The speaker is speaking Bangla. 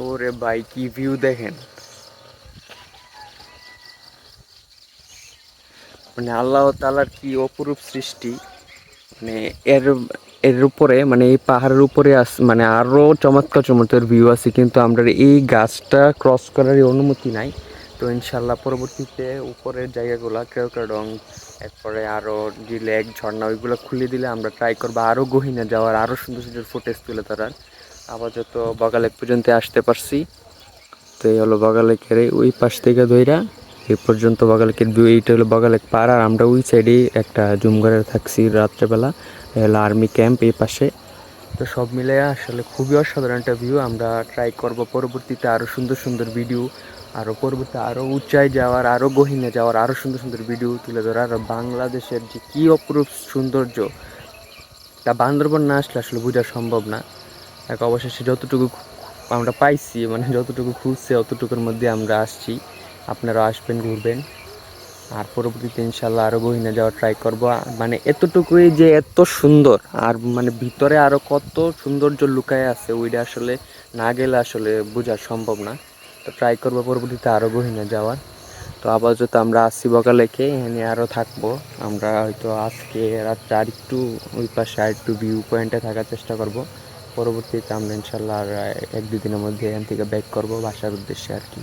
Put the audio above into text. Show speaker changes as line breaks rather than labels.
ওরে ভাই কি ভিউ দেখেন, মানে আল্লাহ তাআলার কি অপরূপ সৃষ্টি। মানে এর এর উপরে মানে এই পাহাড়ের উপরে মানে আরো চমৎকার চমৎকার ভিউ আছে, কিন্তু আমরা এই গাছটা ক্রস করার অনুমতি নাই। তো ইনশাল্লাহ পরবর্তীতে উপরের জায়গাগুলা কেওক্রাডং, এরপরে আরো যে লেক ঝর্ণা ওইগুলো খুলে দিলে আমরা ট্রাই করবো আরো গহীনে যাওয়ার, আরো সুন্দর সুন্দর ফুটেজ তুলে ধরার। আপাতত বগালেক পর্যন্ত আসতে পারছি। তো এই হলো বগালেকের ওই পাশ থেকে ধইরা এই পর্যন্ত বগালেকের ভিউ। এইটা হলো বগালেক পার, আর আমরা ওই সাইডেই একটা জুম ঘরে থাকছি রাত্রেবেলা। এই হলো আর্মি ক্যাম্প এই পাশে। তো সব মিলে আসলে খুবই অসাধারণ একটা ভিউ। আমরা ট্রাই করব পরবর্তীতে আরও সুন্দর সুন্দর ভিডিও, আরও পরবর্তীতে আরও উচ্চায় যাওয়ার, আরও গহীনে যাওয়ার, আরও সুন্দর সুন্দর ভিডিও তুলে ধরার। আর বাংলাদেশের যে কী অপরূপ সৌন্দর্য, তা বান্দরবন না আসলে আসলে বোঝা সম্ভব না। এক অবশেষে যতটুকু আমরা পাইছি, মানে যতটুকু খুঁজছে অতটুকুর মধ্যে আমরা আসছি। আপনারা আসবেন, ঘুরবেন, আর পরবর্তীতে ইনশাল্লাহ আরও গহীনে যাওয়ার ট্রাই করব। মানে এতটুকুই যে এত সুন্দর, আর মানে ভিতরে আরও কত সৌন্দর্য লুকায় আছে ওইটা আসলে না গেলে আসলে বোঝা সম্ভব না। তো ট্রাই করবো পরবর্তীতে আরও গহীনে যাওয়ার। তো আপাতত আমরা আসছি বগালেকে, এখানে আরও থাকবো। আমরা হয়তো আজকে রাত্রে আর একটু ওই পাশে আর একটু ভিউ পয়েন্টে থাকার চেষ্টা করব। পরবর্তীতে আমরা ইনশাল্লাহ আর 1-2 দিনের মধ্যে এখান থেকে ব্যাক করবো বাসার উদ্দেশ্যে আর কি।